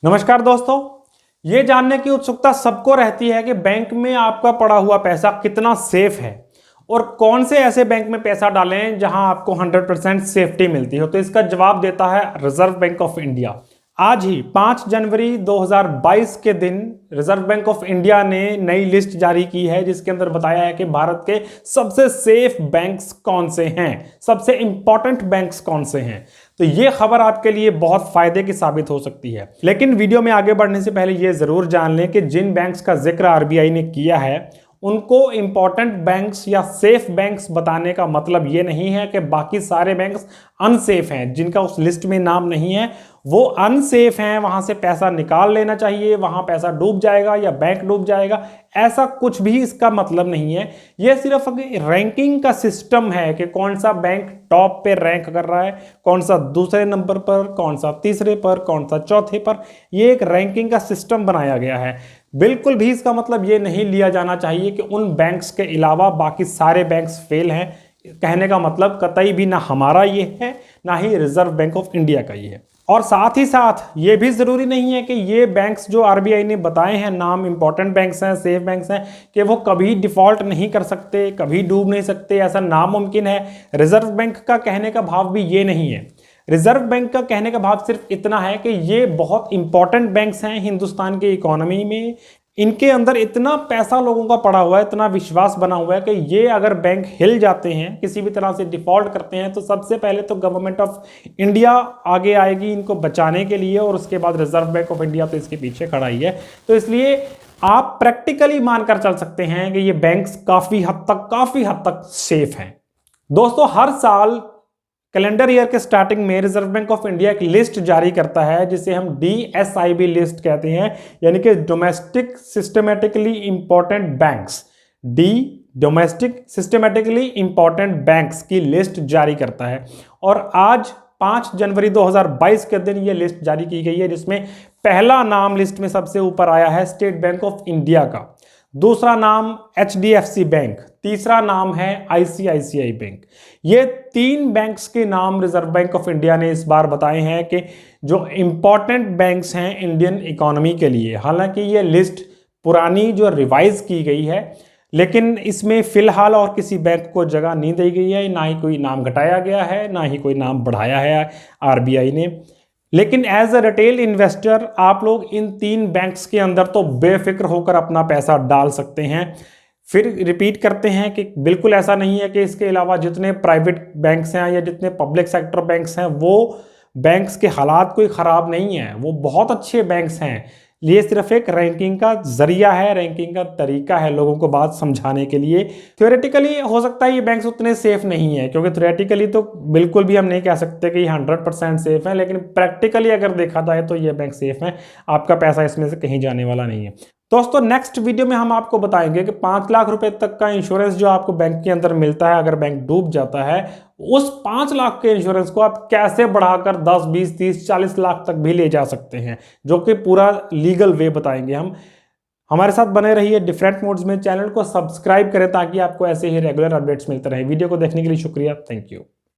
नमस्कार दोस्तों, ये जानने की उत्सुकता सबको रहती है कि बैंक में आपका पड़ा हुआ पैसा कितना सेफ है और कौन से ऐसे बैंक में पैसा डालें जहां आपको 100% सेफ्टी मिलती हो। तो इसका जवाब देता है रिजर्व बैंक ऑफ इंडिया। आज ही 5 जनवरी 2022 के दिन रिजर्व बैंक ऑफ इंडिया ने नई लिस्ट जारी की है, जिसके अंदर बताया है कि भारत के सबसे सेफ बैंक्स कौन से हैं, सबसे इंपॉर्टेंट बैंक्स कौन से हैं। तो ये खबर आपके लिए बहुत फायदे की साबित हो सकती है। लेकिन वीडियो में आगे बढ़ने से पहले ये जरूर जान लें कि जिन बैंक्स का जिक्र आरबीआई ने किया है उनको इंपॉर्टेंट बैंक्स या सेफ बैंक्स बताने का मतलब ये नहीं है कि बाकी सारे बैंक्स अनसेफ हैं। जिनका उस लिस्ट में नाम नहीं है वो अनसेफ हैं, वहां से पैसा निकाल लेना चाहिए, वहां पैसा डूब जाएगा या बैंक डूब जाएगा, ऐसा कुछ भी इसका मतलब नहीं है। यह सिर्फ रैंकिंग का सिस्टम है कि कौन सा बैंक टॉप पे रैंक कर रहा है, कौन सा दूसरे नंबर पर, कौन सा तीसरे पर, कौन सा चौथे पर। यह एक रैंकिंग का सिस्टम बनाया गया है। बिल्कुल भी इसका मतलब ये नहीं लिया जाना चाहिए कि उन बैंक्स के अलावा बाकी सारे बैंक्स फेल हैं। कहने का मतलब कतई भी ना हमारा ये है ना ही रिजर्व बैंक ऑफ इंडिया का ये है। और साथ ही साथ ये भी जरूरी नहीं है कि ये बैंक्स जो आरबीआई ने बताए हैं नाम इंपॉर्टेंट बैंक्स हैं, सेफ बैंक्स हैं, कि वो कभी डिफॉल्ट नहीं कर सकते, कभी डूब नहीं सकते, ऐसा नामुमकिन है। रिजर्व बैंक का कहने का भाव भी ये नहीं है। रिजर्व बैंक का कहने का भाव सिर्फ इतना है कि ये बहुत इंपॉर्टेंट बैंक्स हैं हिंदुस्तान की इकोनॉमी में। इनके अंदर इतना पैसा लोगों का पड़ा हुआ है, इतना विश्वास बना हुआ है कि ये अगर बैंक हिल जाते हैं, किसी भी तरह से डिफॉल्ट करते हैं, तो सबसे पहले तो गवर्नमेंट ऑफ इंडिया आगे आएगी इनको बचाने के लिए, और उसके बाद रिजर्व बैंक ऑफ इंडिया तो इसके पीछे खड़ा ही है। तो इसलिए आप प्रैक्टिकली मानकर चल सकते हैं कि ये बैंक्स काफी हद तक सेफ हैं। दोस्तों, हर साल कैलेंडर ईयर के स्टार्टिंग में रिजर्व बैंक ऑफ इंडिया एक लिस्ट जारी करता है जिसे हम DSIB लिस्ट कहते हैं, यानी कि domestic systematically important banks. Domestic systematically important banks की लिस्ट जारी करता है, और आज 5 जनवरी 2022 के दिन ये लिस्ट जारी की गई है, जिसमें पहला नाम लिस्ट में सबसे ऊपर आया है स्टेट बैंक ऑफ इंडिया का, दूसरा नाम HDFC बैंक, तीसरा नाम है ICICI बैंक। ये 3 बैंक्स के नाम रिजर्व बैंक ऑफ इंडिया ने इस बार बताए हैं कि जो इंपॉर्टेंट बैंक्स हैं इंडियन इकोनॉमी के लिए। हालांकि ये लिस्ट पुरानी जो रिवाइज की गई है, लेकिन इसमें फिलहाल और किसी बैंक को जगह नहीं दी गई है, ना ही कोई नाम घटाया गया है, ना ही कोई नाम बढ़ाया है आरबीआई ने। लेकिन एज अ रिटेल इन्वेस्टर आप लोग इन 3 बैंक्स के अंदर तो बेफिक्र होकर अपना पैसा डाल सकते हैं। फिर रिपीट करते हैं कि बिल्कुल ऐसा नहीं है कि इसके अलावा जितने प्राइवेट बैंक्स हैं या जितने पब्लिक सेक्टर बैंक्स हैं वो बैंक्स के हालात कोई ख़राब नहीं है, वो बहुत अच्छे बैंक्स हैं। ये सिर्फ एक रैंकिंग का जरिया है, रैंकिंग का तरीका है लोगों को बात समझाने के लिए। थ्योरेटिकली हो सकता है ये बैंक्स उतने सेफ नहीं है, क्योंकि थ्योरेटिकली तो बिल्कुल भी हम नहीं कह सकते कि ये 100% सेफ है, लेकिन प्रैक्टिकली अगर देखा जाए तो ये बैंक सेफ है। आपका पैसा इसमें से कहीं जाने वाला नहीं है। दोस्तों, नेक्स्ट वीडियो में हम आपको बताएंगे कि 5 लाख रुपए तक का इंश्योरेंस जो आपको बैंक के अंदर मिलता है अगर बैंक डूब जाता है, उस 5 लाख के इंश्योरेंस को आप कैसे बढ़ाकर 10, 20, 30, 40 लाख तक भी ले जा सकते हैं, जो कि पूरा लीगल वे बताएंगे हम। हमारे साथ बने रहिए डिफरेंट मोड्स में। चैनल को सब्सक्राइब करें ताकि आपको ऐसे ही रेगुलर अपडेट्स मिलते रहे। वीडियो को देखने के लिए शुक्रिया। Thank you.